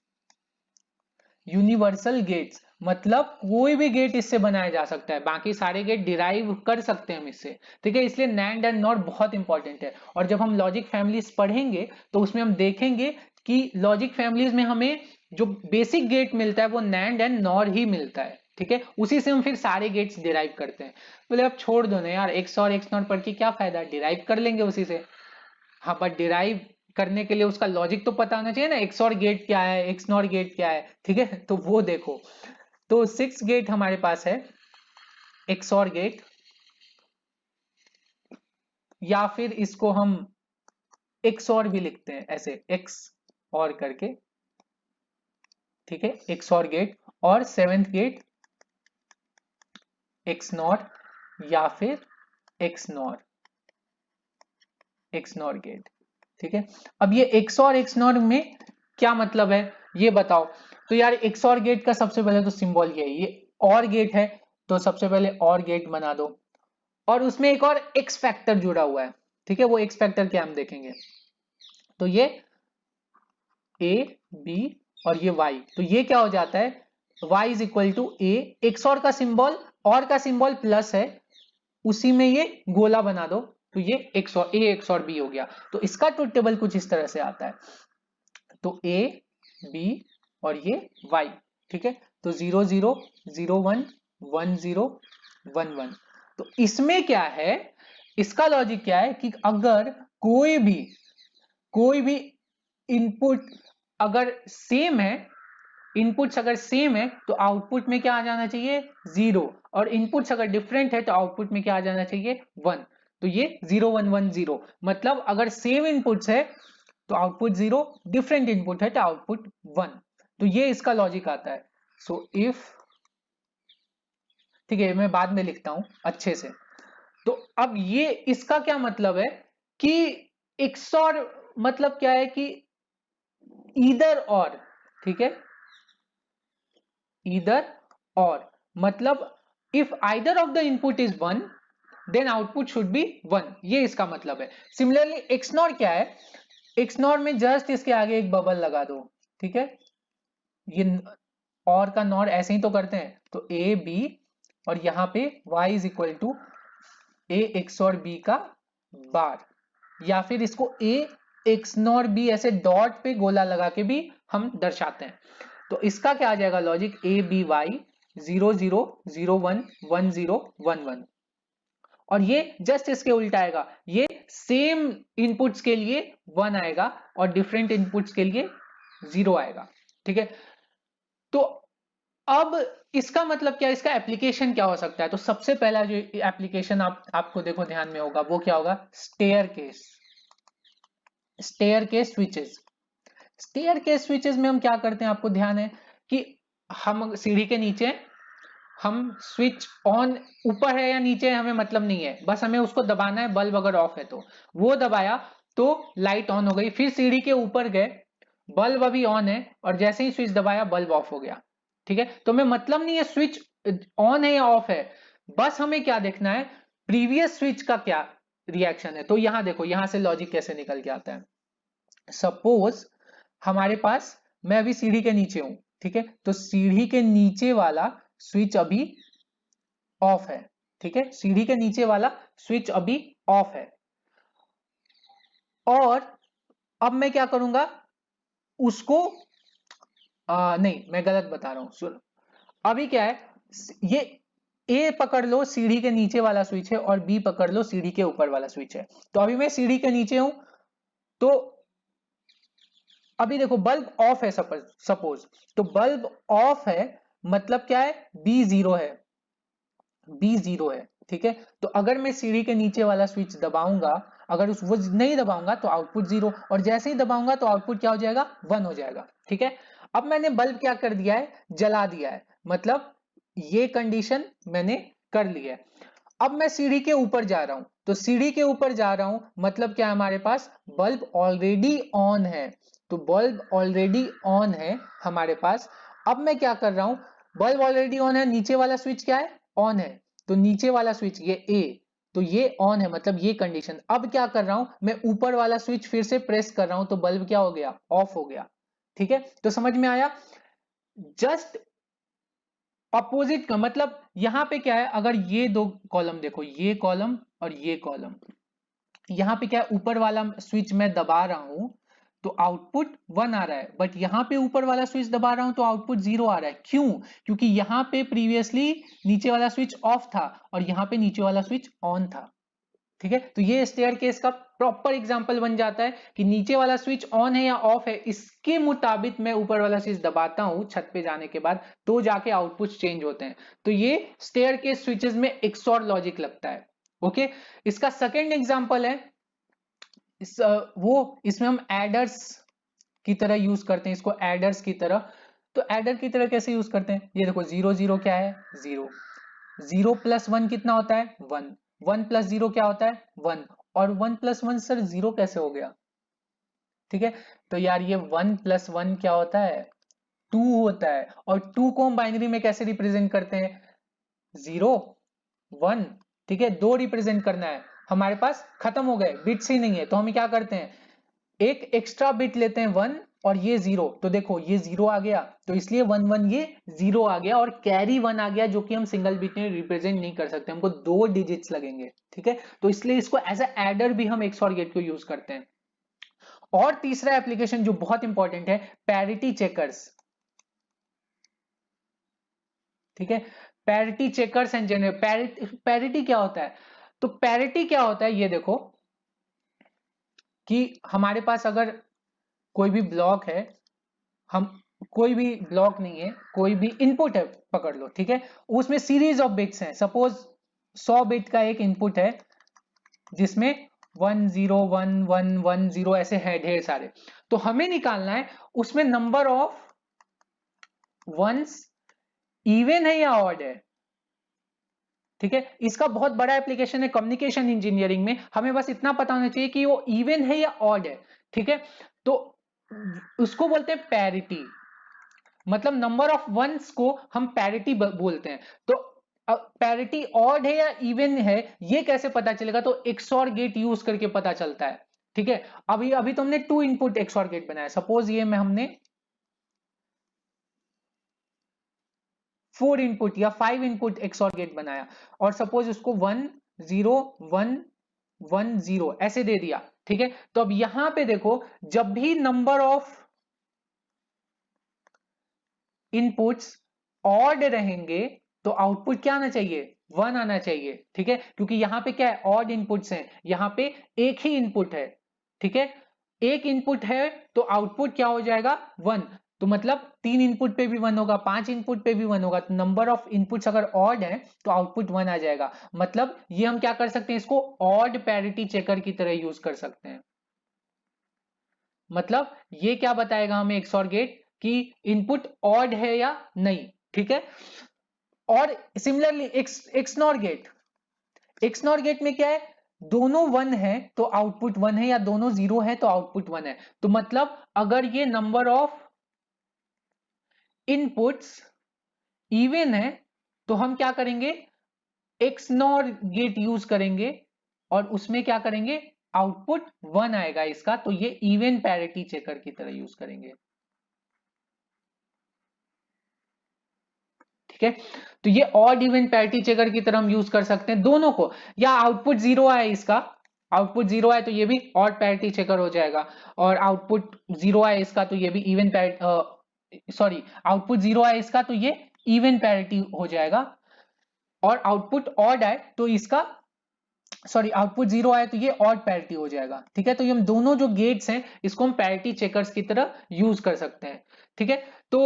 यूनिवर्सल गेट्स मतलब कोई भी गेट इससे बनाया जा सकता है, बाकी सारे गेट डिराइव कर सकते हैं हम इससे। ठीक है, इसलिए नैंड एंड नॉट बहुत इंपॉर्टेंट है, और जब हम लॉजिक फैमिलीज पढ़ेंगे तो उसमें हम देखेंगे कि लॉजिक फैमिलीज में हमें जो बेसिक गेट मिलता है वो नैंड एंड नॉर ही मिलता है। ठीक है, उसी से हम फिर सारे गेट्स डिराइव करते हैं। बोले अब छोड़ दो ना यार, एक्स और एक्स नॉट पढ़ के क्या फायदा, डिराइव कर लेंगे उसी से। हाँ, बट डिराइव करने के लिए उसका लॉजिक तो पता होना चाहिए ना, एक्स और गेट क्या है, एक्स नॉर गेट क्या है। ठीक है, तो वो देखो, तो 6 गेट हमारे पास है, एक्स और गेट, या फिर इसको हम एक्स और भी लिखते हैं ऐसे, एक्स और करके। ठीक है, एक्स और गेट, और 7th गेट एक्स नॉर, या फिर XNOR, XNOR gate. ठीक है, अब ये एक्स और एक्स नॉर में क्या मतलब है ये बताओ। तो यार एक्स और गेट का सबसे पहले तो सिंबल ये और गेट है, तो सबसे पहले और गेट बना दो, और उसमें एक और एक्स फैक्टर जुड़ा हुआ है। ठीक है, वो एक्स फैक्टर क्या हम देखेंगे। तो ये ए बी और ये वाई, तो ये क्या हो जाता है, y is equal to A, XOR का सिंबल प्लस है, उसी में ये गोला बना दो, तो ये एक्स और ए एक्स और बी हो गया। तो इसका ट्रुथ टेबल कुछ इस तरह से आता है, तो ए बी और ये वाई। ठीक है, तो 0 0 0 1 1 0 1 1। तो इसमें क्या है, इसका लॉजिक क्या है कि अगर कोई भी इनपुट अगर सेम है, इनपुट्स अगर सेम है तो आउटपुट में क्या आ जाना चाहिए, 0, और इनपुट्स अगर डिफरेंट है तो आउटपुट में क्या आ जाना चाहिए, 1। तो ये 0 1 1 0, मतलब अगर सेम इनपुट्स है तो आउटपुट 0, डिफरेंट इनपुट है तो आउटपुट 1। तो ये इसका लॉजिक आता है। सो इफ, ठीक है मैं बाद में लिखता हूं अच्छे से। तो अब ये इसका क्या मतलब है कि XOR मतलब क्या है कि ईदर और, ठीक है, ईदर और मतलब if either of the input is 1 then output should be 1, ये इसका मतलब है। सिमिलरली XNOR क्या है, XNOR में जस्ट इसके आगे एक बबल लगा दो, ठीक है, ये और का नॉर ऐसे ही तो करते हैं, तो ए बी और यहां पे y is equal to A XOR b का बार, या फिर इसको a XNOR b ऐसे डॉट पे गोला लगा के भी हम दर्शाते हैं। तो इसका क्या आ जाएगा लॉजिक, ए बी वाई 0 0 0 1 1 0 1 1, और ये जस्ट इसके उल्टा आएगा, ये सेम इनपुट्स के लिए 1 आएगा और डिफरेंट इनपुट्स के लिए 0 आएगा, ठीक है। तो अब इसका मतलब क्या, इसका एप्लीकेशन क्या हो सकता है, तो सबसे पहला जो एप्लीकेशन आपको देखो ध्यान में होगा वो क्या होगा, staircase switches. Staircase switches में हम क्या करते हैं, आपको ध्यान है कि हम सीढ़ी के नीचे, हम स्विच ऑन ऊपर है या नीचे है हमें मतलब नहीं है, बस हमें उसको दबाना है, बल्ब अगर ऑफ है तो वो दबाया तो लाइट ऑन हो गई, फिर सीढ़ी के ऊपर गए, बल्ब अभी ऑन है और जैसे ही स्विच दबाया बल्ब ऑफ हो गया, ठीक है। तो हमें मतलब नहीं है स्विच ऑन है या ऑफ है, बस हमें क्या देखना है, प्रीवियस स्विच का क्या रिएक्शन है। तो यहां देखो, यहां से लॉजिक कैसे निकल के आता है। सपोज हमारे पास, मैं अभी सीढ़ी के नीचे हूं, ठीक है, तो सीढ़ी के नीचे वाला स्विच अभी ऑफ है, ठीक है, सीढ़ी के नीचे वाला स्विच अभी ऑफ है, और अब मैं क्या करूंगा उसको, नहीं मैं गलत बता रहा हूं, सुन, अभी क्या है, ये ए पकड़ लो सीढ़ी के नीचे वाला स्विच है और बी पकड़ लो सीढ़ी के ऊपर वाला स्विच है। तो अभी मैं सीढ़ी के नीचे हूं, तो अभी देखो बल्ब ऑफ है, सपोज, तो बल्ब ऑफ है मतलब क्या है, बी जीरो है, बी जीरो है, ठीक है। तो अगर मैं सीढ़ी के नीचे वाला स्विच दबाऊंगा, अगर उस वो नहीं दबाऊंगा तो आउटपुट जीरो, और जैसे ही दबाऊंगा तो आउटपुट क्या हो जाएगा, 1 हो जाएगा, ठीक है। अब मैंने बल्ब क्या कर दिया है, जला दिया है, मतलब ये कंडीशन मैंने कर ली है। अब मैं सीढ़ी के ऊपर जा रहा हूं, तो सीढ़ी के ऊपर जा रहा हूं मतलब क्या है, हमारे पास बल्ब ऑलरेडी ऑन है, तो बल्ब ऑलरेडी ऑन है हमारे पास। अब मैं क्या कर रहा हूं, बल्ब ऑलरेडी ऑन है, नीचे वाला स्विच क्या है, ऑन है, तो नीचे वाला स्विच ये ए, तो ये ऑन है मतलब ये कंडीशन। अब क्या कर रहा हूं, मैं ऊपर वाला स्विच फिर से प्रेस कर रहा हूं, तो बल्ब क्या हो गया, ऑफ हो गया, ठीक है। तो समझ में आया, जस्ट अपोजिट का मतलब यहां पे क्या है, अगर ये दो कॉलम देखो, ये कॉलम और ये कॉलम, यहां पे क्या है, ऊपर वाला स्विच मैं दबा रहा हूं तो आउटपुट 1 आ रहा है, बट यहां पे ऊपर वाला स्विच दबा रहा हूं तो आउटपुट 0 आ रहा है। क्यों, क्योंकि यहां पे प्रीवियसली नीचे वाला स्विच ऑफ था और यहां पे नीचे वाला स्विच ऑन था, ठीक है। तो ये स्टेयर केस का प्रॉपर एग्जांपल बन जाता है कि नीचे वाला स्विच ऑन है या ऑफ है, इसके मुताबिक मैं ऊपर वाला स्विच दबाता हूं छत पे जाने के बाद, तो जाके आउटपुट चेंज होते हैं। तो ये स्टेयर केस स्विचेस में XOR लॉजिक लगता है, ओके। इसका सेकेंड एग्जांपल है, इसमें हम एडर्स की तरह यूज करते हैं इसको, एडर्स की तरह। तो एडर की तरह कैसे यूज करते हैं, ये देखो, 0 0 क्या है, 0, 0 प्लस 1 कितना होता है, 1, 1 प्लस 0 क्या होता है, 1, और 1 प्लस 1 सर 0 कैसे हो गया, ठीक है। तो यार ये 1 प्लस 1 क्या होता है, 2 होता है, और 2 को हम बाइनरी में कैसे रिप्रेजेंट करते हैं, 0 1, ठीक है, दो रिप्रेजेंट करना है, हमारे पास खत्म हो गए, बिट्स ही नहीं है, तो हम क्या करते हैं, एक एक्स्ट्रा बिट लेते हैं 1 और ये 0, तो देखो ये 0 आ गया, तो इसलिए 1 1 ये 0 आ गया, और कैरी 1 आ गया, जो कि हम सिंगल बिट में रिप्रेजेंट नहीं कर सकते, हमको 2 डिजिट्स लगेंगे, ठीक है। तो इसलिए इसको एज ए एडर भी हम XOR गेट को यूज करते हैं। और तीसरा एप्लीकेशन जो बहुत इंपॉर्टेंट है, पैरिटी चेकर्स, ठीक है, parity checkers and generate. Parity क्या होता है, तो पैरिटी क्या होता है, ये देखो कि हमारे पास अगर कोई भी ब्लॉक है, हम कोई भी ब्लॉक नहीं है, कोई भी इनपुट है पकड़ लो, ठीक है, उसमें सीरीज ऑफ बिट्स हैं, सपोज 100 बिट का एक इनपुट है जिसमें 1 0 1 1 1 0 ऐसे हैं ढेर सारे, तो हमें निकालना है उसमें नंबर ऑफ वंस इवन है या ऑड है, ठीक है, इसका बहुत बड़ा एप्लीकेशन है कम्युनिकेशन इंजीनियरिंग में। हमें बस इतना पता होना चाहिए कि वो इवन है या ऑड है। ठीक है, तो उसको बोलते हैं पैरिटी, मतलब नंबर ऑफ वंस को हम पैरिटी बोलते हैं। तो पैरिटी ऑड है या इवन है ये कैसे पता चलेगा, तो एक्सऑर गेट यूज करके पता चलता है। ठीक है, अभी अभी तो हमने 2 इनपुट एक्सऑर गेट बनाया, सपोज ये में हमने 4 इनपुट या 5 इनपुट एक्सऑर गेट बनाया, और सपोज उसको 1 0 1 1 0 ऐसे दे दिया। ठीक है, तो अब यहां पे देखो, जब भी नंबर ऑफ इनपुट्स ऑड रहेंगे तो आउटपुट क्या आना चाहिए, 1 आना चाहिए। ठीक है, क्योंकि यहां पे क्या है, ऑड इनपुट्स हैं, यहां पे एक ही इनपुट है। ठीक है, एक इनपुट है तो आउटपुट क्या हो जाएगा, 1। तो मतलब 3 इनपुट पे भी 1 होगा, 5 इनपुट पे भी 1 होगा, तो नंबर ऑफ इनपुट्स अगर ऑड है तो आउटपुट 1 आ जाएगा। मतलब ये हम क्या कर सकते हैं, इसको ऑड पैरिटी चेकर की तरह यूज कर सकते हैं। मतलब ये क्या बताएगा हमें एक्सऑर गेट, कि इनपुट ऑड है या नहीं। ठीक है, और सिमिलरली एक्सनॉर गेट में क्या है, दोनों 1 है तो आउटपुट 1 है, या दोनों 0 है तो आउटपुट 1 है। तो मतलब अगर ये नंबर ऑफ इनपुट्स इवन है तो हम क्या करेंगे, एक्सनॉर गेट यूज करेंगे, और उसमें क्या करेंगे, आउटपुट 1 आएगा इसका, तो ये इवन पैरिटी चेकर की तरह यूज करेंगे। ठीक है, तो ये ऑड इवन पैरिटी चेकर की तरह हम यूज कर सकते हैं दोनों को, या आउटपुट 0 आए इसका, आउटपुट 0 आए तो ये भी ऑड पैरिटी चेकर हो जाएगा, और आउटपुट 0 आए इसका तो ये भी इवन पैरिटी, सॉरी आउटपुट 0 आए इसका तो ये इवन पैरिटी हो जाएगा, और आउटपुट ऑड आए तो इसका, सॉरी आउटपुट 0 आए तो ये ऑड पैरिटी हो जाएगा। ठीक है, तो ये हम दोनों जो गेट्स हैं इसको हम पैरिटी चेकर्स की तरह यूज कर सकते हैं। ठीक है, तो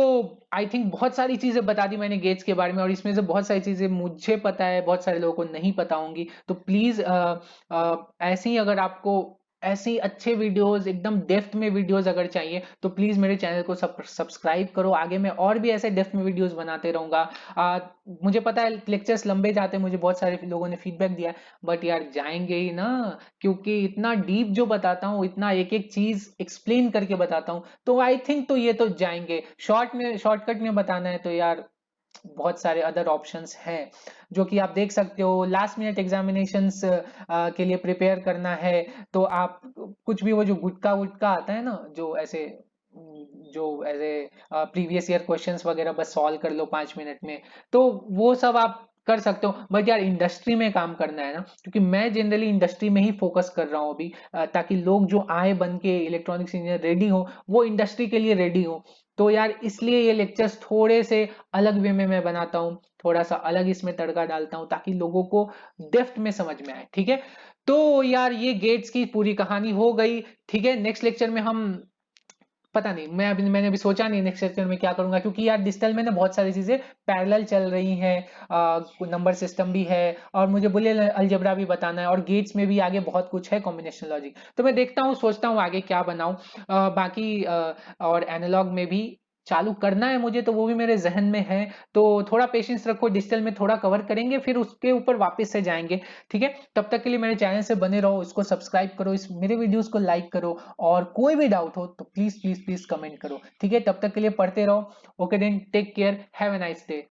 आई थिंक बहुत सारी चीजें बता दी मैंने गेट्स के बारे में, और इसमें से बहुत सारी चीजें मुझे पता है, बहुत सारे लोगों को नहीं पता होंगी। तो प्लीज ऐसे ही अगर आपको ऐसे ही अच्छे वीडियोस एकदम डेप्थ में वीडियोस अगर चाहिए तो प्लीज मेरे चैनल को सब्सक्राइब करो। आगे मैं और भी ऐसे डेप्थ में वीडियोस बनाते रहूंगा। मुझे पता है लेक्चर्स लंबे जाते हैं, मुझे बहुत सारे लोगों ने फीडबैक दिया है, बट यार जाएंगे ही ना, क्योंकि इतना डीप जो बताता हूँ, इतना एक एक चीज एक्सप्लेन करके बताता हूँ, तो आई थिंक तो ये तो जाएंगे। शॉर्टकट में बताना है तो यार बहुत सारे अदर ऑप्शंस हैं, जो कि आप देख सकते हो। लास्ट मिनट एग्जामिनेशंस के लिए प्रिपेयर करना है तो आप कुछ भी, वो जो गुटका वुटका आता है ना, जो ऐसे जो ऐसे प्रीवियस ईयर क्वेश्चंस वगैरह बस सॉल्व कर लो 5 मिनट में, तो वो सब आप कर सकते हो। बट यार इंडस्ट्री में काम करना है ना, क्योंकि मैं जनरली इंडस्ट्री में ही फोकस कर रहा हूँ अभी, ताकि लोग जो आए बन के इलेक्ट्रॉनिक्स इंजीनियर रेडी हो, वो इंडस्ट्री के लिए रेडी हो। तो यार इसलिए ये लेक्चर्स थोड़े से अलग वे में मैं बनाता हूँ, थोड़ा सा अलग इसमें तड़का डालता हूँ, ताकि लोगों को डेप्थ में समझ में आए। ठीक है, तो यार ये गेट्स की पूरी कहानी हो गई। ठीक है, नेक्स्ट लेक्चर में हम, पता नहीं, मैंने अभी सोचा नहीं नेक्स्ट लेक्चर में क्या करूंगा, क्योंकि यार डिजिटल में ना बहुत सारी चीजें पैरेलल चल रही हैं, नंबर सिस्टम भी है, और मुझे बुलियन अलजेब्रा भी बताना है, और गेट्स में भी आगे बहुत कुछ है, कॉम्बिनेशन लॉजिक। तो मैं देखता हूँ, सोचता हूँ आगे क्या बनाऊं। बाकी और एनालॉग में भी चालू करना है मुझे, तो वो भी मेरे जहन में है। तो थोड़ा पेशेंस रखो, डिजिटल में थोड़ा कवर करेंगे, फिर उसके ऊपर वापस से जाएंगे। ठीक है, तब तक के लिए मेरे चैनल से बने रहो, इसको सब्सक्राइब करो, इस मेरे वीडियोस को लाइक करो, और कोई भी डाउट हो तो प्लीज प्लीज प्लीज कमेंट करो। ठीक है, तब तक के लिए पढ़ते रहो। Okay then, take care, have a nice day.